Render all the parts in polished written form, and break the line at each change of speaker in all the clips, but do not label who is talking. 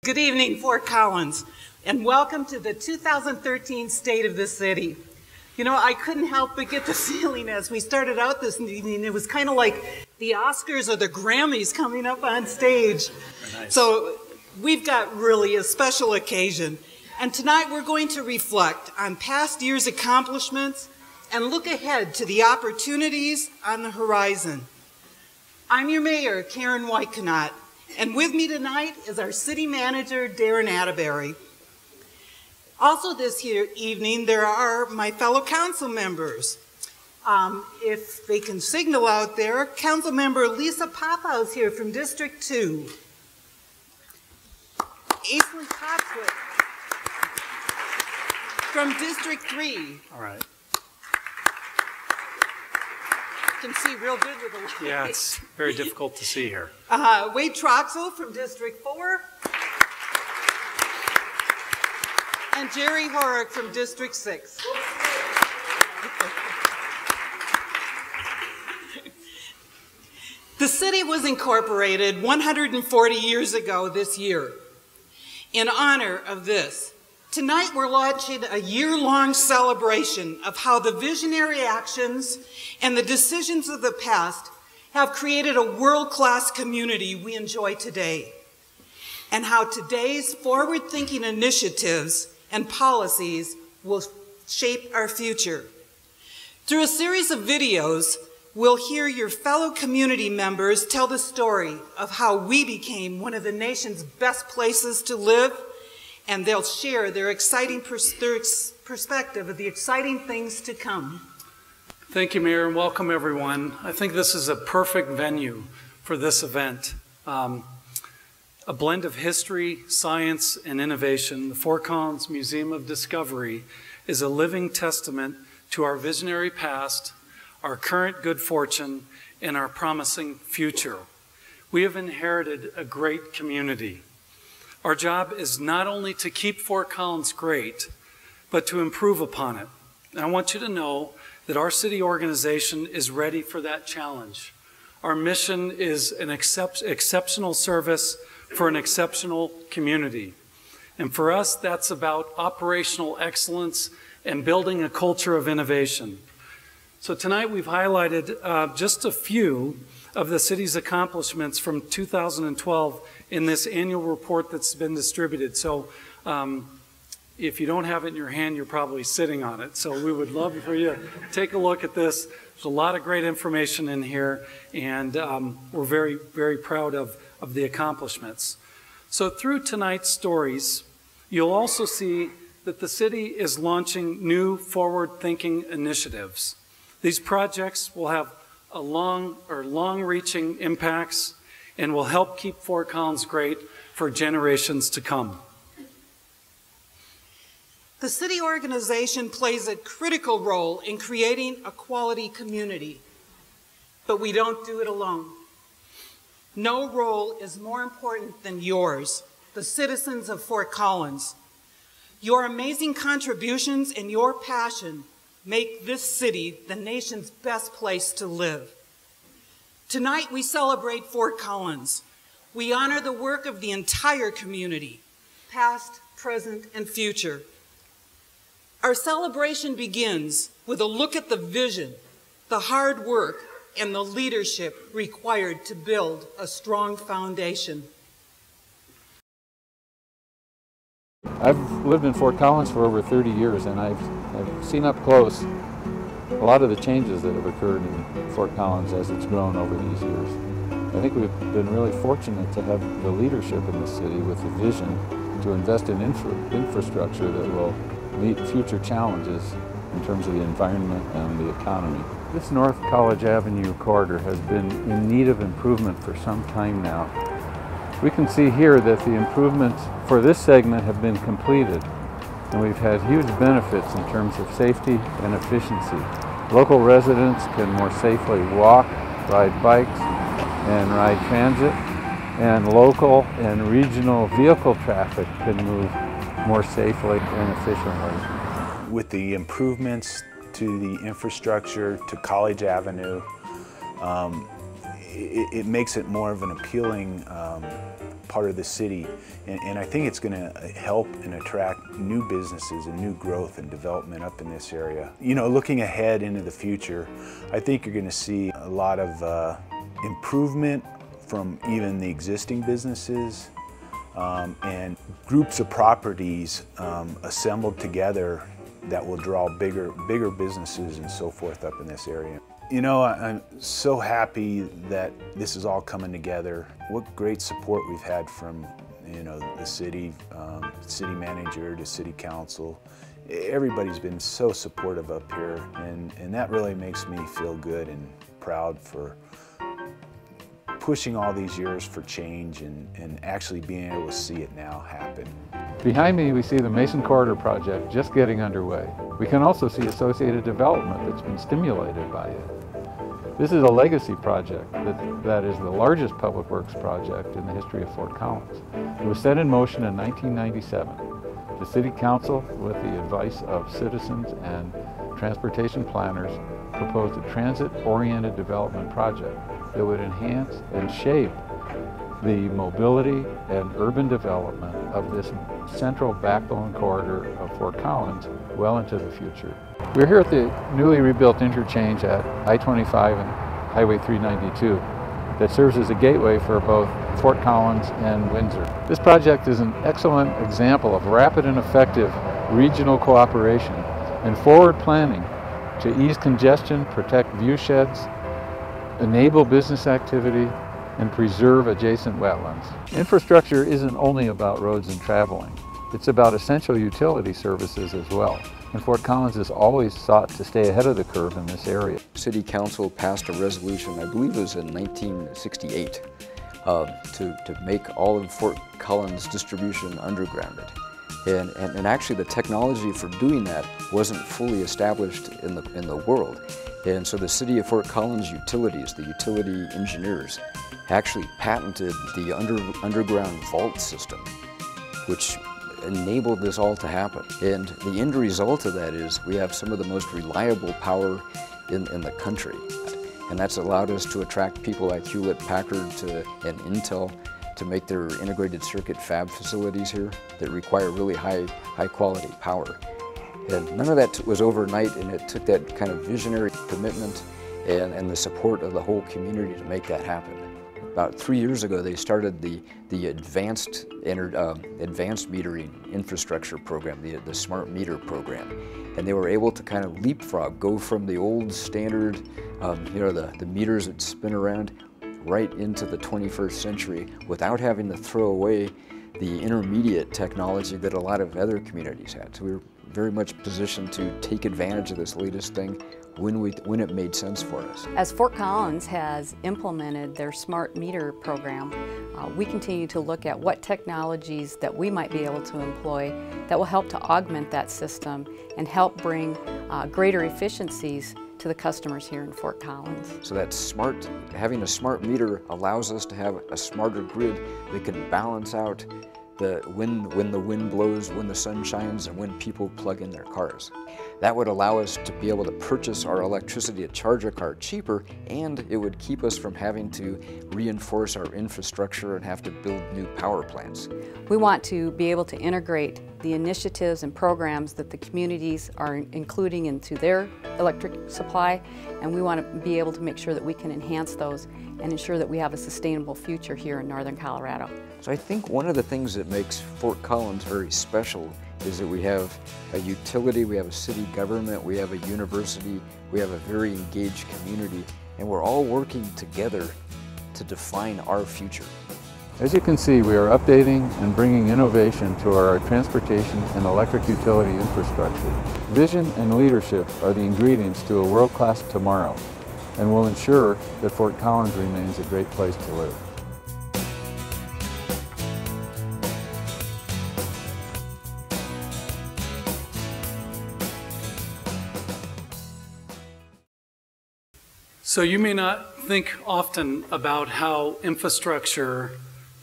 Good evening, Fort Collins, and welcome to the 2013 State of the City. You know, I couldn't help but get the feeling as we started out this evening, it was kind of like the Oscars or the Grammys coming up on stage. Nice. So we've got really a special occasion. And tonight we're going to reflect on past year's accomplishments and look ahead to the opportunities on the horizon. I'm your mayor, Karen Weitkunat, and with me tonight is our city manager, Darren Atteberry. Also this evening, there are my fellow council members. If they can signal out there, Council Member Lisa Popow's here from District 2. Aislinn Cotswood from District 3.
All right.
Can see real good with the light.
Yeah, it's very difficult to see here.
Wade Troxel from District 4. And Jerry Horrock from District 6. The city was incorporated 140 years ago this year. In honor of this, tonight we're launching a year-long celebration of how the visionary actions and the decisions of the past have created a world-class community we enjoy today, and how today's forward-thinking initiatives and policies will shape our future. Through a series of videos, we'll hear your fellow community members tell the story of how we became one of the nation's best places to live, and they'll share their exciting perspective of the exciting things to come.
Thank you, Mayor, and welcome everyone. I think this is a perfect venue for this event. A blend of history, science, and innovation, the Fort Collins Museum of Discovery is a living testament to our visionary past, our current good fortune, and our promising future. We have inherited a great community. Our job is not only to keep Fort Collins great, but to improve upon it. And I want you to know that our city organization is ready for that challenge. Our mission is an exceptional service for an exceptional community. And for us, that's about operational excellence and building a culture of innovation. So tonight we've highlighted just a few of the city's accomplishments from 2012 in this annual report that's been distributed. So if you don't have it in your hand, you're probably sitting on it. So we would love for you to take a look at this. There's a lot of great information in here, and we're very, very proud of the accomplishments. So through tonight's stories, you'll also see that the city is launching new forward-thinking initiatives. These projects will have long-reaching impacts and will help keep Fort Collins great for generations to come.
The city organization plays a critical role in creating a quality community, but we don't do it alone. No role is more important than yours, the citizens of Fort Collins. Your amazing contributions and your passion make this city the nation's best place to live. Tonight we celebrate Fort Collins. We honor the work of the entire community, past, present, and future. Our celebration begins with a look at the vision, the hard work, and the leadership required to build a strong foundation.
I've lived in Fort Collins for over 30 years, and I've seen up close a lot of the changes that have occurred in Fort Collins as it's grown over these years. I think we've been really fortunate to have the leadership in the city with the vision to invest in infrastructure that will meet future challenges in terms of the environment and the economy. This North College Avenue corridor has been in need of improvement for some time now. We can see here that the improvements for this segment have been completed, and we've had huge benefits in terms of safety and efficiency. Local residents can more safely walk, ride bikes, and ride transit, and local and regional vehicle traffic can move more safely and efficiently.
With the improvements to the infrastructure, to College Avenue, it makes it more of an appealing part of the city, and I think it's going to help and attract new businesses and new growth and development up in this area. You know, looking ahead into the future, I think you're going to see a lot of improvement from even the existing businesses and groups of properties assembled together that will draw bigger businesses and so forth up in this area. You know, I'm so happy that this is all coming together. What great support we've had from, you know, the city, city manager to city council. Everybody's been so supportive up here, and that really makes me feel good and proud for pushing all these years for change and actually being able to see it now happen.
Behind me, we see the Mason Corridor project just getting underway. We can also see associated development that's been stimulated by it. This is a legacy project that is the largest public works project in the history of Fort Collins. It was set in motion in 1997. The City Council, with the advice of citizens and transportation planners, proposed a transit-oriented development project that would enhance and shape the mobility and urban development of this central backbone corridor of Fort Collins well into the future. We're here at the newly rebuilt interchange at I-25 and Highway 392 that serves as a gateway for both Fort Collins and Windsor. This project is an excellent example of rapid and effective regional cooperation and forward planning to ease congestion, protect viewsheds, enable business activity, and preserve adjacent wetlands. Infrastructure isn't only about roads and traveling. It's about essential utility services as well. And Fort Collins has always sought to stay ahead of the curve in this area.
City Council passed a resolution, I believe it was in 1968, to make all of Fort Collins distribution undergrounded. And actually the technology for doing that wasn't fully established in the world. And so the City of Fort Collins utilities, the utility engineers, actually patented the underground vault system, which enabled this all to happen. And the end result of that is we have some of the most reliable power in the country. And that's allowed us to attract people like Hewlett-Packard and Intel to make their integrated circuit fab facilities here that require really high quality power. And none of that was overnight, and it took that kind of visionary commitment and the support of the whole community to make that happen. About 3 years ago, they started the advanced metering infrastructure program, the smart meter program, and they were able to kind of leapfrog, go from the old standard, you know, the meters that spin around, right into the 21st century without having to throw away the intermediate technology that a lot of other communities had. So we were very much positioned to take advantage of this latest thing when it made sense for us.
As Fort Collins has implemented their smart meter program, we continue to look at what technologies that we might be able to employ that will help to augment that system and help bring greater efficiencies to the customers here in Fort Collins.
So that having a smart meter allows us to have a smarter grid that can balance out when the wind blows, when the sun shines, and when people plug in their cars. That would allow us to be able to purchase our electricity to charge a car cheaper, and it would keep us from having to reinforce our infrastructure and have to build new power plants.
We want to be able to integrate the initiatives and programs that the communities are including into their electric supply, and we want to be able to make sure that we can enhance those and ensure that we have a sustainable future here in northern Colorado.
So I think one of the things that makes Fort Collins very special is that we have a utility, we have a city government, we have a university, we have a very engaged community, and we're all working together to define our future.
As you can see, we are updating and bringing innovation to our transportation and electric utility infrastructure. Vision and leadership are the ingredients to a world-class tomorrow, and will ensure that Fort Collins remains a great place to live.
So you may not think often about how infrastructure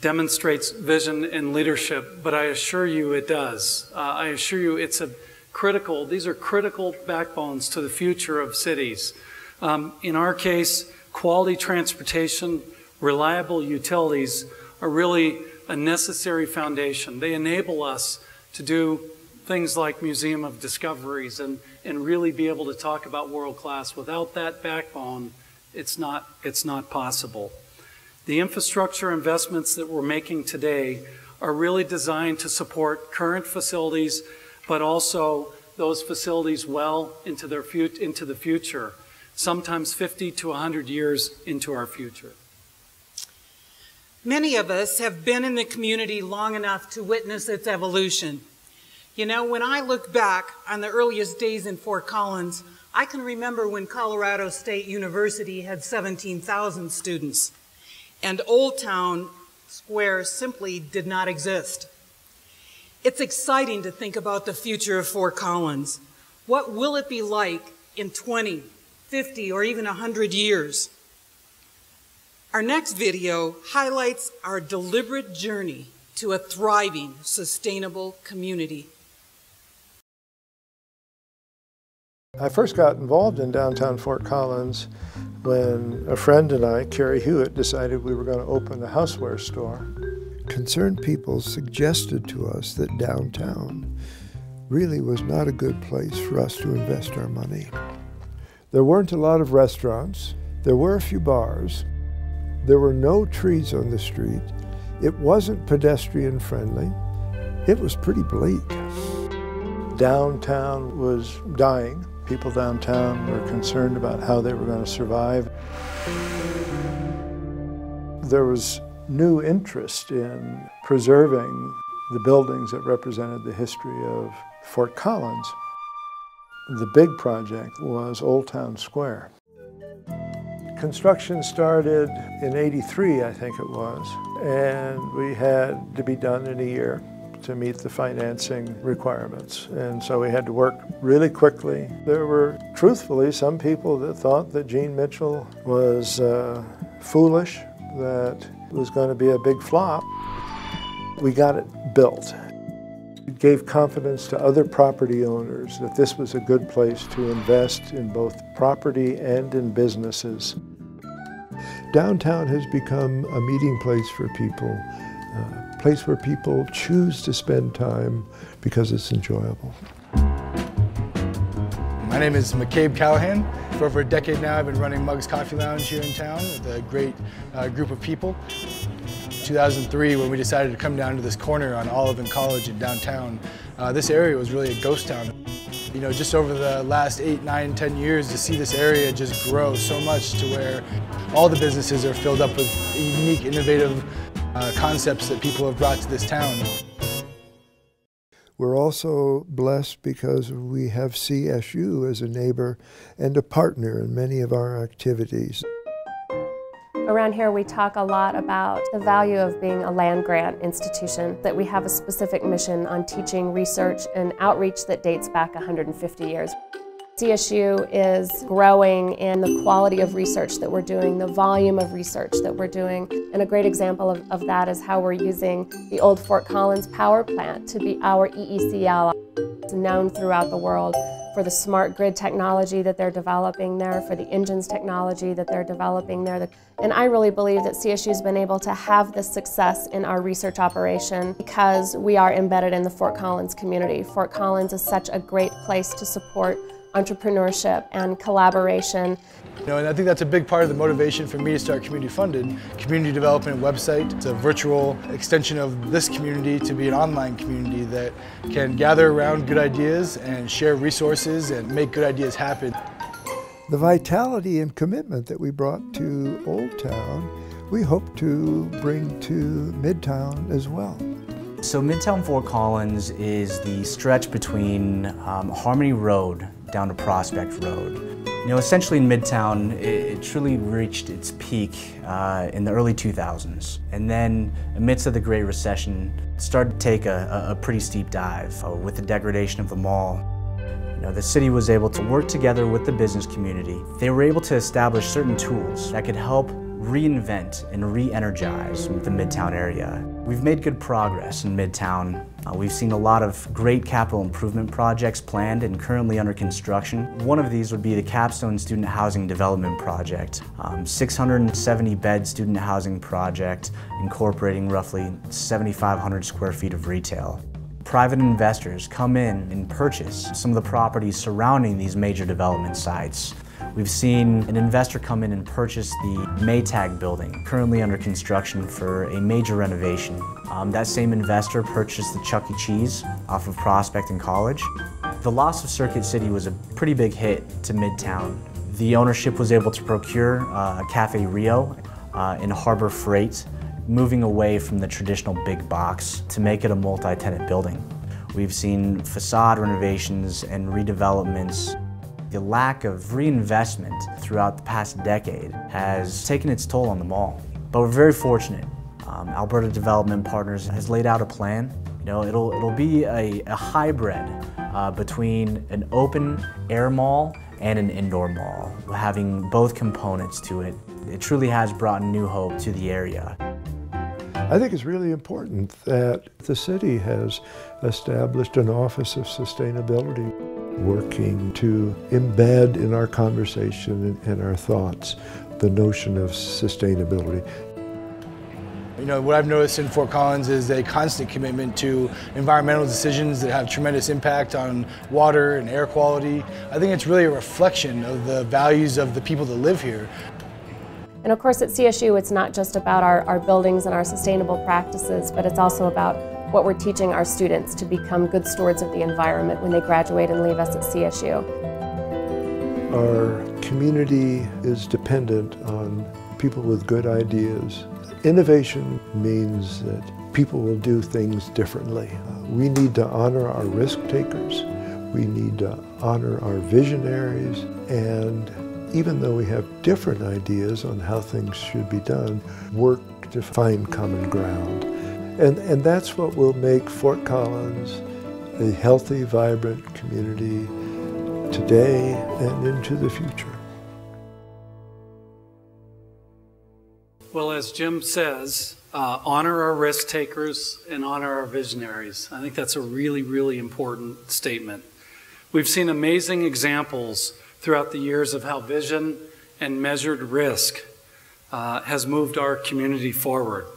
demonstrates vision and leadership, but I assure you it does. I assure you these are critical backbones to the future of cities. In our case, quality transportation, reliable utilities are really a necessary foundation. They enable us to do things like Museum of Discoveries and really be able to talk about world class. Without that backbone, it's not possible. The infrastructure investments that we're making today are really designed to support current facilities, but also those facilities well into the future, sometimes 50 to 100 years into our future.
Many of us have been in the community long enough to witness its evolution. You know, when I look back on the earliest days in Fort Collins, I can remember when Colorado State University had 17,000 students, and Old Town Square simply did not exist. It's exciting to think about the future of Fort Collins. What will it be like in 20, 50, or even 100 years? Our next video highlights our deliberate journey to a thriving, sustainable community.
I first got involved in downtown Fort Collins when a friend and I, Carrie Hewitt, decided we were going to open a houseware store. Concerned people suggested to us that downtown really was not a good place for us to invest our money. There weren't a lot of restaurants. There were a few bars. There were no trees on the street. It wasn't pedestrian friendly. It was pretty bleak. Downtown was dying. People downtown were concerned about how they were going to survive. There was new interest in preserving the buildings that represented the history of Fort Collins. The big project was Old Town Square. Construction started in '83, I think it was, and we had to be done in a year to meet the financing requirements. And so we had to work really quickly. There were, truthfully, some people that thought that Gene Mitchell was foolish, that it was going to be a big flop. We got it built. It gave confidence to other property owners that this was a good place to invest in both property and in businesses. Downtown has become a meeting place for people, a place where people choose to spend time because it's enjoyable.
My name is McCabe Callahan. For over a decade now, I've been running Muggs Coffee Lounge here in town with a great group of people. 2003, when we decided to come down to this corner on Olive and College in downtown, this area was really a ghost town. You know, just over the last 8, 9, 10 years, to see this area just grow so much to where all the businesses are filled up with unique, innovative concepts that people have brought to this town.
We're also blessed because we have CSU as a neighbor and a partner in many of our activities.
Around here we talk a lot about the value of being a land-grant institution, that we have a specific mission on teaching research and outreach that dates back 150 years. CSU is growing in the quality of research that we're doing, the volume of research that we're doing, and a great example of that is how we're using the old Fort Collins power plant to be our EECL. It's known throughout the world for the smart grid technology that they're developing there, for the engines technology that they're developing there. And I really believe that CSU's been able to have this success in our research operation because we are embedded in the Fort Collins community. Fort Collins is such a great place to support entrepreneurship and collaboration.
You know, and I think that's a big part of the motivation for me to start Community Funded. Community development website. It's a virtual extension of this community to be an online community that can gather around good ideas and share resources and make good ideas happen.
The vitality and commitment that we brought to Old Town, we hope to bring to Midtown as well.
So Midtown Fort Collins is the stretch between Harmony Road down to Prospect Road. You know, essentially in Midtown, it truly reached its peak in the early 2000s. And then, amidst of the Great Recession, it started to take a pretty steep dive with the degradation of the mall. You know, the city was able to work together with the business community. They were able to establish certain tools that could help reinvent and re-energize the Midtown area. We've made good progress in Midtown We've seen a lot of great capital improvement projects planned and currently under construction. One of these would be the Capstone Student Housing Development Project, 670-bed student housing project incorporating roughly 7,500 square feet of retail. Private investors come in and purchase some of the properties surrounding these major development sites. We've seen an investor come in and purchase the Maytag building, currently under construction for a major renovation. That same investor purchased the Chuck E. Cheese off of Prospect and College. The loss of Circuit City was a pretty big hit to Midtown. The ownership was able to procure Cafe Rio and Harbor Freight, moving away from the traditional big box to make it a multi-tenant building. We've seen facade renovations and redevelopments. The lack of reinvestment throughout the past decade has taken its toll on the mall. But we're very fortunate. Alberta Development Partners has laid out a plan. It'll be a hybrid between an open air mall and an indoor mall, having both components to it. It truly has brought new hope to the area.
I think it's really important that the city has established an Office of Sustainability, working to embed in our conversation and our thoughts the notion of sustainability.
What I've noticed in Fort Collins is a constant commitment to environmental decisions that have tremendous impact on water and air quality. I think it's really a reflection of the values of the people that live here.
And of course at CSU it's not just about our buildings and our sustainable practices, but it's also about what we're teaching our students to become good stewards of the environment when they graduate and leave us at CSU.
Our community is dependent on people with good ideas. Innovation means that people will do things differently. We need to honor our risk takers. We need to honor our visionaries. And even though we have different ideas on how things should be done, work to find common ground. And that's what will make Fort Collins a healthy, vibrant community today and into the future.
Well, as Jim says, honor our risk takers and honor our visionaries. I think that's a really, really important statement. We've seen amazing examples throughout the years of how vision and measured risk has moved our community forward.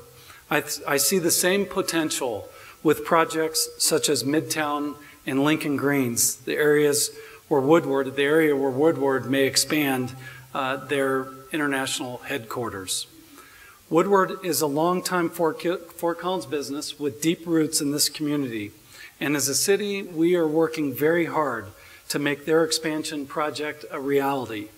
I see the same potential with projects such as Midtown and Lincoln Greens, the area where Woodward may expand their international headquarters. Woodward is a longtime Fort Collins business with deep roots in this community, and as a city, we are working very hard to make their expansion project a reality.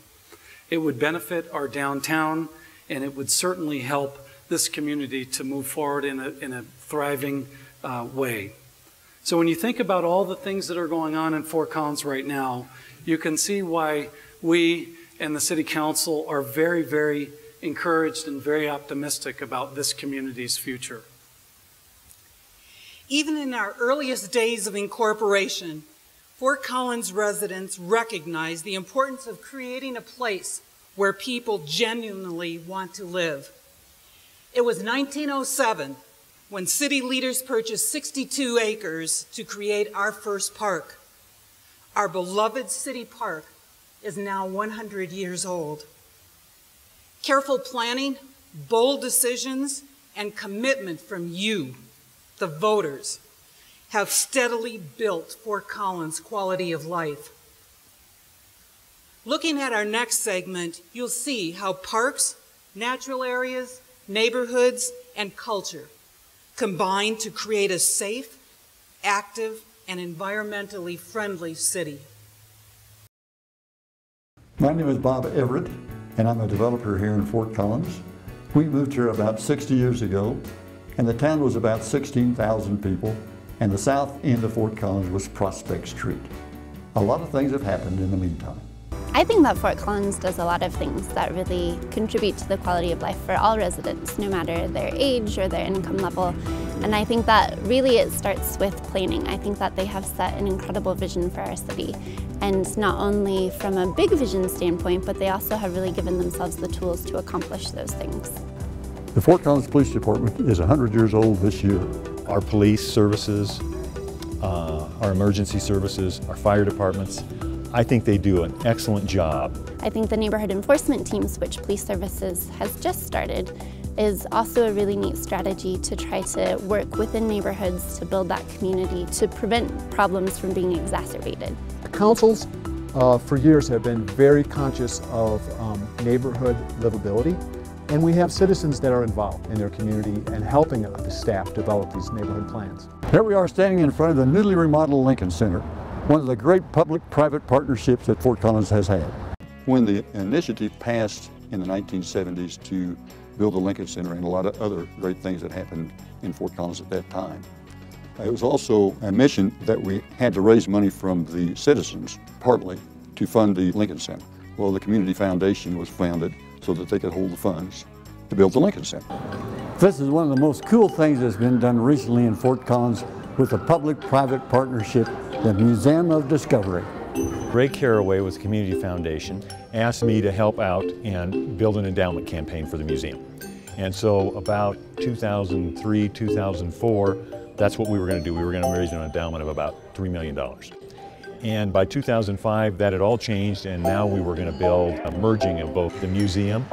It would benefit our downtown, and it would certainly help this community to move forward in a thriving way. So when you think about all the things that are going on in Fort Collins right now, you can see why we and the City Council are very, very encouraged and very optimistic about this community's future.
Even in our earliest days of incorporation, Fort Collins residents recognized the importance of creating a place where people genuinely want to live. It was 1907 when city leaders purchased 62 acres to create our first park. Our beloved city park is now 100 years old. Careful planning, bold decisions, and commitment from you, the voters, have steadily built Fort Collins' quality of life. Looking at our next segment, you'll see how parks, natural areas, neighborhoods, and culture combine to create a safe, active, and environmentally friendly city.
My name is Bob Everett, and I'm a developer here in Fort Collins. We moved here about 60 years ago, and the town was about 16,000 people, and the south end of Fort Collins was Prospect Street. A lot of things have happened in the meantime.
I think that Fort Collins does a lot of things that really contribute to the quality of life for all residents, no matter their age or their income level. And I think that really it starts with planning. I think that they have set an incredible vision for our city. And not only from a big vision standpoint, but they also have really given themselves the tools to accomplish those things.
The Fort Collins Police Department is 100 years old this year.
Our police services our emergency services, our fire departments. I think they do an excellent job.
I think the neighborhood enforcement teams, which Police Services has just started, is also a really neat strategy to try to work within neighborhoods to build that community to prevent problems from being exacerbated.
The councils for years have been very conscious of neighborhood livability, and we have citizens that are involved in their community and helping the staff develop these neighborhood plans.
Here we are standing in front of the newly remodeled Lincoln Center, one of the great public-private partnerships that Fort Collins has had. When the initiative passed in the 1970s to build the Lincoln Center and a lot of other great things that happened in Fort Collins at that time, it was also a mission that we had to raise money from the citizens, partly, to fund the Lincoln Center. Well, the Community Foundation was founded so that they could hold the funds to build the Lincoln Center. This is one of the most cool things that's been done recently in Fort Collins with the public-private partnership, the Museum of Discovery.
Ray Caraway with the Community Foundation asked me to help out and build an endowment campaign for the museum. And so about 2003, 2004, that's what we were going to do. We were going to raise an endowment of about $3 million. And by 2005, that had all changed, and now we were going to build a merging of both the museum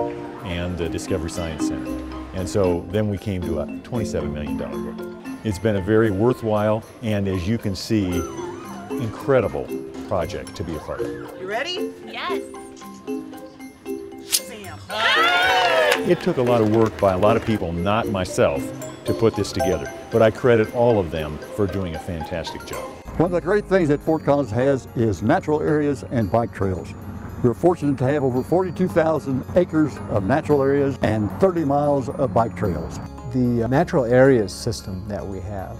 and the Discovery Science Center. And so then we came to a $27 million goal. It's been a very worthwhile and, as you can see, incredible project to be a part of.
You ready?
Yes.
Sam.
It took a lot of work by a lot of people, not myself, to put this together, but I credit all of them for doing a fantastic job.
One of the great things that Fort Collins has is natural areas and bike trails. We're fortunate to have over 42,000 acres of natural areas and 30 miles of bike trails.
The natural areas system that we have,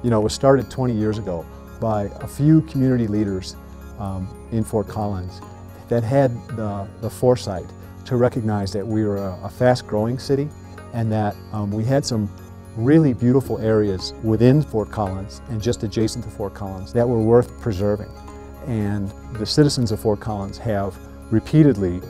was started 20 years ago by a few community leaders in Fort Collins that had the foresight to recognize that we were a fast-growing city and that we had some really beautiful areas within Fort Collins and just adjacent to Fort Collins that were worth preserving. And the citizens of Fort Collins have repeatedly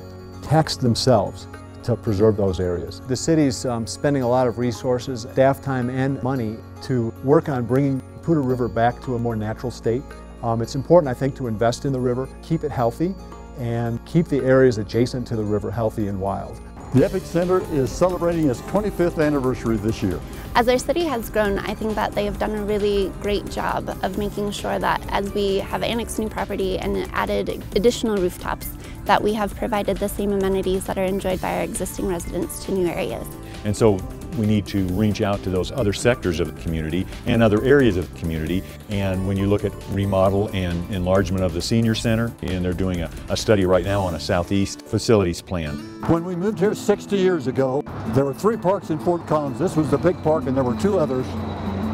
taxed themselves to preserve those areas. The city's spending a lot of resources, staff time and money to work on bringing Poudre River back to a more natural state. It's important, I think, to invest in the river, keep it healthy, and keep the areas adjacent to the river healthy and wild.
The Epic Center is celebrating its 25th anniversary this year.
As our city has grown, I think that they have done a really great job of making sure that as we have annexed new property and added additional rooftops, that we have provided the same amenities that are enjoyed by our existing residents to new areas.
And so we need to reach out to those other sectors of the community and other areas of the community. And when you look at remodel and enlargement of the senior center, and they're doing a study right now on a southeast facilities plan.
When we moved here 60 years ago, there were 3 parks in Fort Collins. This was the big park and there were 2 others.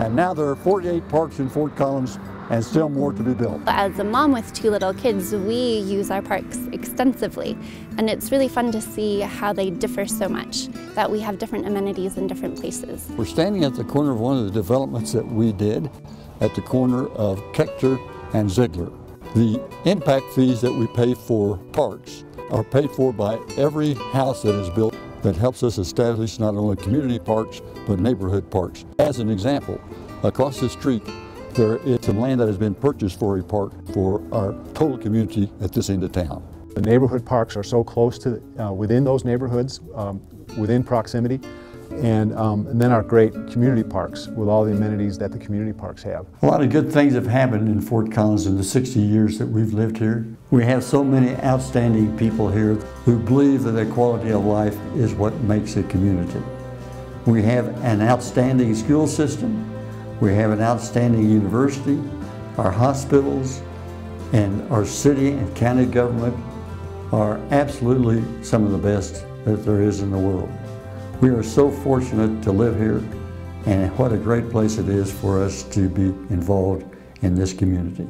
And now there are 48 parks in Fort Collins and still more to be built.
As a mom with 2 little kids, we use our parks extensively, and it's really fun to see how they differ so much, that we have different amenities in different places.
We're standing at the corner of one of the developments that we did at the corner of Kechter and Ziegler. The impact fees that we pay for parks are paid for by every house that is built that helps us establish not only community parks, but neighborhood parks. As an example, across the street, there is some land that has been purchased for a park for our total community at this end of town.
The neighborhood parks are so close to, within those neighborhoods, within proximity, and then our great community parks with all the amenities that the community parks have.
A lot of good things have happened in Fort Collins in the 60 years that we've lived here. We have so many outstanding people here who believe that their quality of life is what makes a community. We have an outstanding school system. We have an outstanding university. Our hospitals and our city and county government are absolutely some of the best that there is in the world. We are so fortunate to live here, and what a great place it is for us to be involved in this community.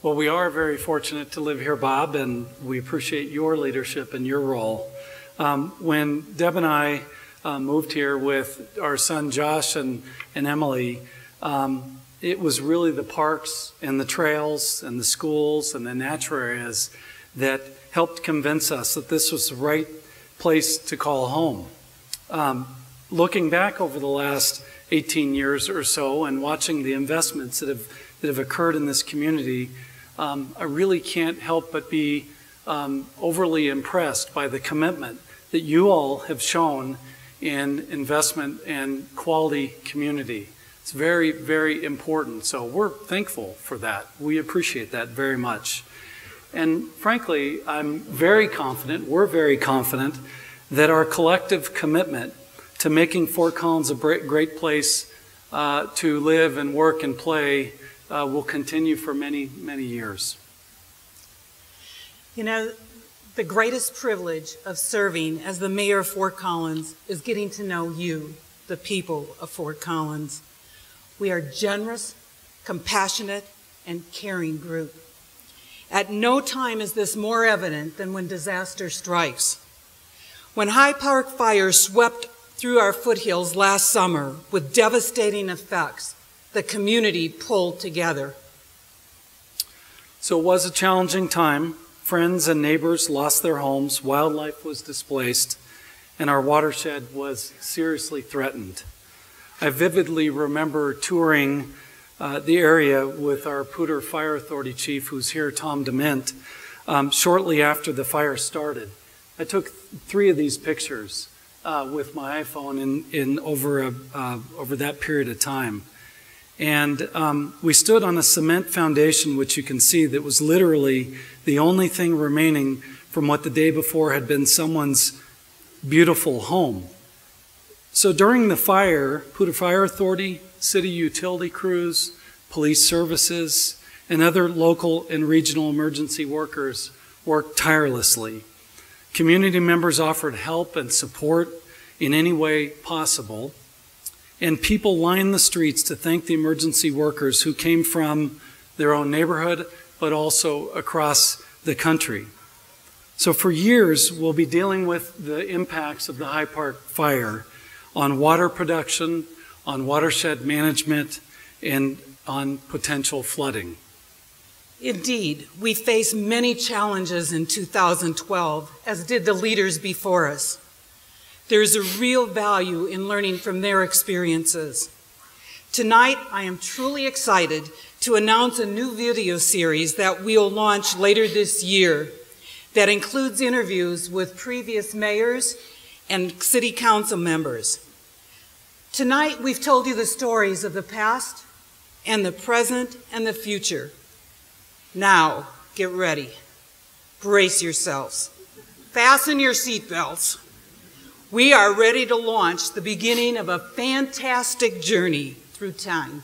Well, we are very fortunate to live here, Bob, and we appreciate your leadership and your role. When Deb and I moved here with our son Josh and Emily, it was really the parks and the trails and the schools and the natural areas that helped convince us that this was the right place to call home. Looking back over the last 18 years or so, and watching the investments that have occurred in this community, I really can't help but be overly impressed by the commitment that you all have shown in investment and quality community. It's very, very important. So we're thankful for that. We appreciate that very much. And frankly, I'm very confident, we're very confident, that our collective commitment to making Fort Collins a great place to live and work and play will continue for many, many years.
You know, the greatest privilege of serving as the mayor of Fort Collins is getting to know you, the people of Fort Collins. We are generous, compassionate, and caring group. At no time is this more evident than when disaster strikes. When High Park Fire swept through our foothills last summer with devastating effects, the community pulled together.
So it was a challenging time. Friends and neighbors lost their homes, wildlife was displaced, and our watershed was seriously threatened. I vividly remember touring the area with our Poudre Fire Authority chief, who's here, Tom DeMint, shortly after the fire started. I took 3 of these pictures with my iPhone over that period of time. And we stood on a cement foundation, which you can see that was literally the only thing remaining from what the day before had been someone's beautiful home. So during the fire, Poudre Fire Authority, city utility crews, police services, and other local and regional emergency workers worked tirelessly. Community members offered help and support in any way possible, and people lined the streets to thank the emergency workers who came from their own neighborhood, but also across the country. So for years, we'll be dealing with the impacts of the High Park fire on water production, on watershed management, and on potential flooding.
Indeed, we faced many challenges in 2012, as did the leaders before us. There is a real value in learning from their experiences. Tonight, I am truly excited to announce a new video series that we'll launch later this year that includes interviews with previous mayors and city council members. Tonight, we've told you the stories of the past and the present and the future. Now, get ready. Brace yourselves. Fasten your seatbelts. We are ready to launch the beginning of a fantastic journey through time.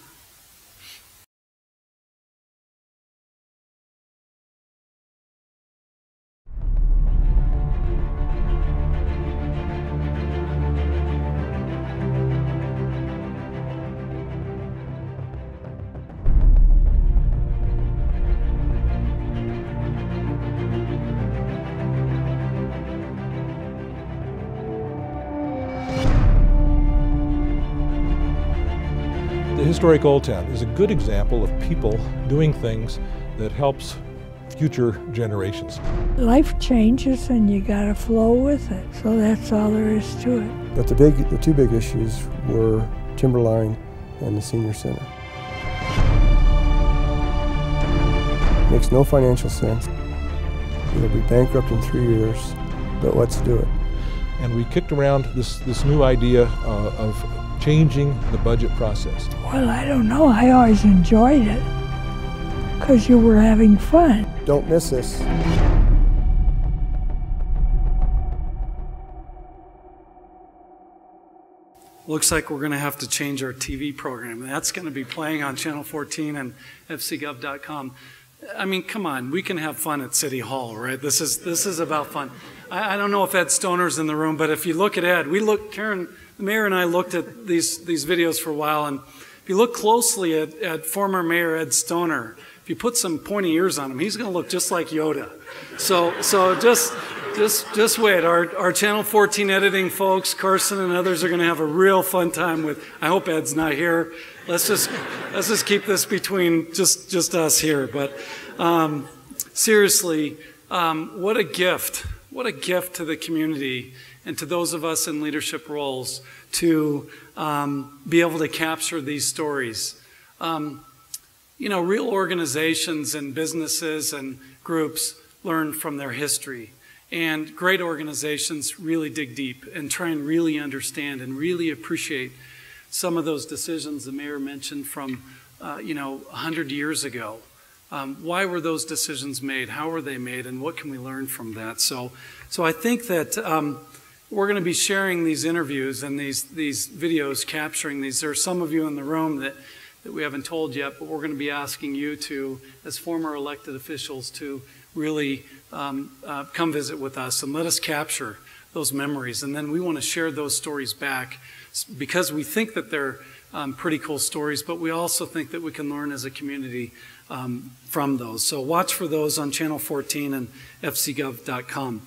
The historic Old Town is a good example of people doing things that helps future generations.
Life changes and you gotta flow with it, so that's all there is to it.
But the 2 big issues were Timberline and the senior center. Makes no financial sense. It'll be bankrupt in 3 years, but let's do it.
And we kicked around this new idea of changing the budget process.
Well, I don't know, I always enjoyed it, because you were having fun.
Don't miss this.
Looks like we're going to have to change our TV program. That's going to be playing on Channel 14 and fcgov.com. I mean, come on, we can have fun at City Hall, right? This is about fun. I don't know if Ed Stoner's in the room, but if you look at Ed, Karen, the mayor and I looked at these videos for a while, and if you look closely at former Mayor Ed Stoner, if you put some pointy ears on him, he's going to look just like Yoda. So just wait. Our Channel 14 editing folks, Carson and others, are going to have a real fun time with. I hope Ed's not here. Let's just keep this between just us here. But seriously, what a gift! What a gift to the community and to those of us in leadership roles to be able to capture these stories. You know, real organizations and businesses and groups learn from their history. And great organizations really dig deep and try and really understand and really appreciate some of those decisions the mayor mentioned from, you know, 100 years ago. Why were those decisions made? How were they made? And what can we learn from that? So I think that we're going to be sharing these interviews and these videos, capturing these. There are some of you in the room that we haven't told yet, but we're going to be asking you to, as former elected officials, to really come visit with us and let us capture those memories. And then we want to share those stories back because we think that they're pretty cool stories, but we also think that we can learn as a community from those. So watch for those on Channel 14 and fcgov.com.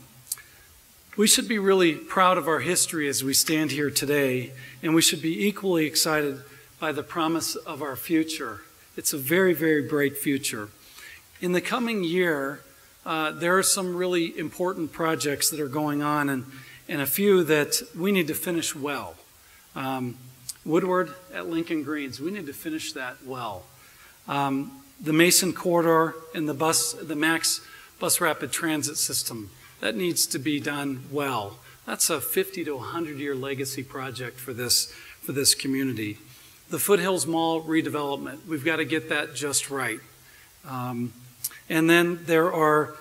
We should be really proud of our history as we stand here today, and we should be equally excited by the promise of our future. It's a very, very bright future. In the coming year, there are some really important projects that are going on and a few that we need to finish well. Woodward at Lincoln Greens, we need to finish that well. The Mason Corridor and the Max Bus Rapid Transit System, that needs to be done well. That's a 50 to 100-year legacy project for this community. The Foothills Mall redevelopment, we've got to get that just right. And then there are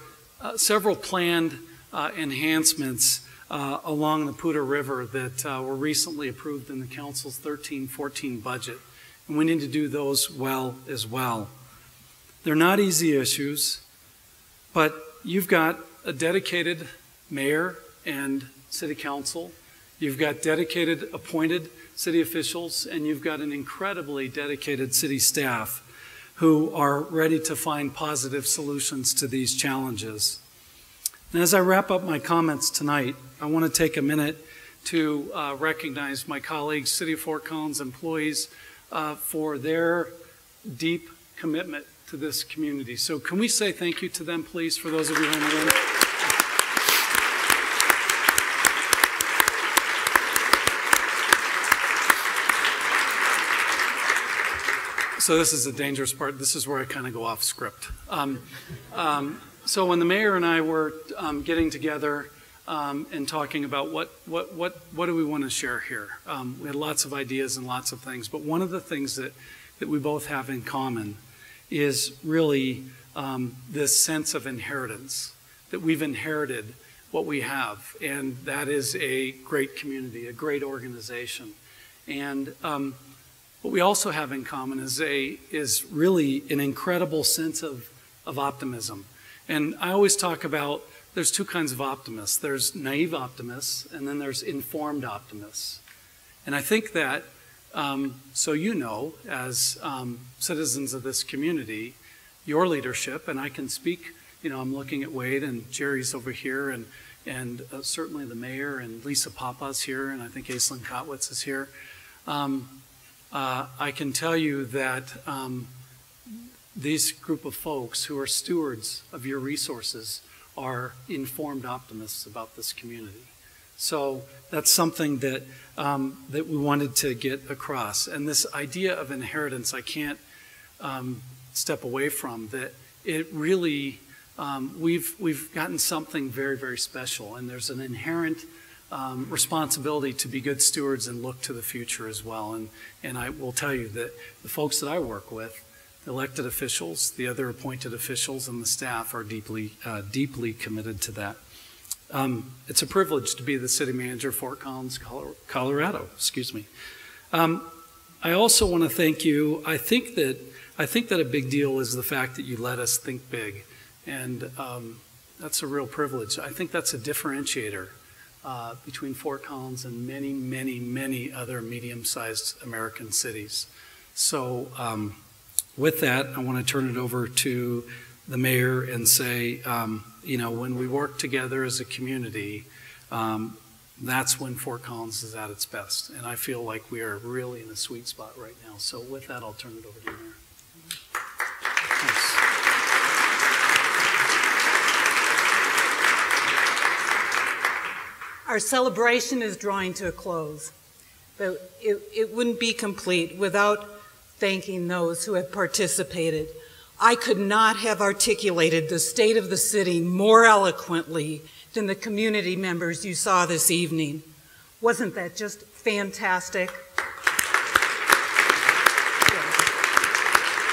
several planned enhancements along the Poudre River that were recently approved in the Council's 13-14 budget. And we need to do those well as well. They're not easy issues, but you've got a dedicated mayor and city council. You've got dedicated appointed city officials, and you've got an incredibly dedicated city staff who are ready to find positive solutions to these challenges. And as I wrap up my comments tonight, I want to take a minute to recognize my colleagues, City of Fort Collins employees, for their deep commitment to this community. So can we say thank you to them, please, for those of you in the room? So this is a dangerous part. This is where I kind of go off script. So when the mayor and I were getting together and talking about what do we want to share here, we had lots of ideas and lots of things. But one of the things that we both have in common is really this sense of inheritance, that we've inherited what we have, and that is a great community, a great organization. And what we also have in common is really an incredible sense of optimism. And I always talk about there's two kinds of optimists. There's naive optimists, and then there's informed optimists. And I think that, so you know, as citizens of this community, your leadership, and I can speak, you know, I'm looking at Wade and Jerry's over here, and certainly the mayor and Lisa Papa's here, and I think Aislinn Kotwitz is here. I can tell you that these group of folks who are stewards of your resources are informed optimists about this community. So that's something that that we wanted to get across. And this idea of inheritance, I can't step away from. That it really we've gotten something very, very special, and there's an inherent responsibility to be good stewards and look to the future as well. And I will tell you that the folks that I work with, the elected officials, the other appointed officials, and the staff are deeply committed to that. It's a privilege to be the city manager of Fort Collins, Colorado. Excuse me. I also want to thank you. I think that a big deal is the fact that you let us think big, and that's a real privilege. I think that's a differentiator between Fort Collins and many, many, many other medium-sized American cities. So with that, I want to turn it over to the mayor and say, you know, when we work together as a community, that's when Fort Collins is at its best. And I feel like we are really in a sweet spot right now. So with that, I'll turn it over to you, Mayor. Thanks.
Our celebration is drawing to a close. but it wouldn't be complete without thanking those who have participated. I could not have articulated the state of the city more eloquently than the community members you saw this evening. Wasn't that just fantastic?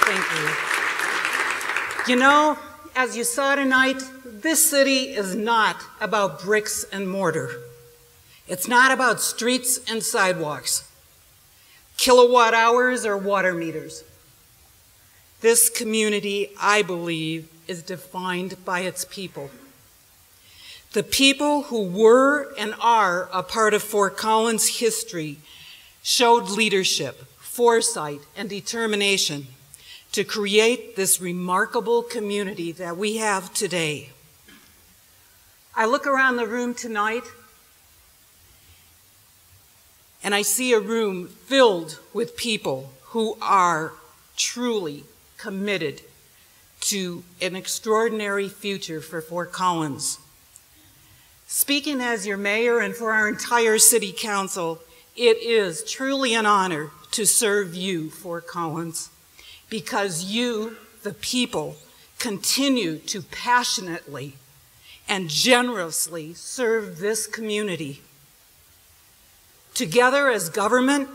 Thank you. You know, as you saw tonight, this city is not about bricks and mortar. It's not about streets and sidewalks, kilowatt hours or water meters. This community, I believe, is defined by its people. The people who were and are a part of Fort Collins history showed leadership, foresight, and determination to create this remarkable community that we have today. I look around the room tonight and I see a room filled with people who are truly committed to an extraordinary future for Fort Collins. Speaking as your mayor and for our entire city council, it is truly an honor to serve you, Fort Collins, because you, the people, continue to passionately and generously serve this community. Together as government,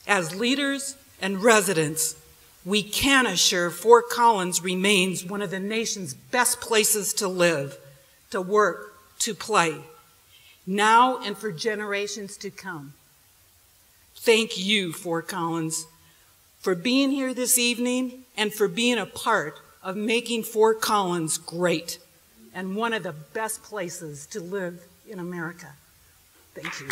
as leaders and residents, we can assure Fort Collins remains one of the nation's best places to live, to work, to play, now and for generations to come. Thank you, Fort Collins, for being here this evening and for being a part of making Fort Collins great and one of the best places to live in America. Thank you.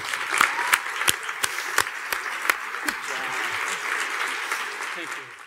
Thank you.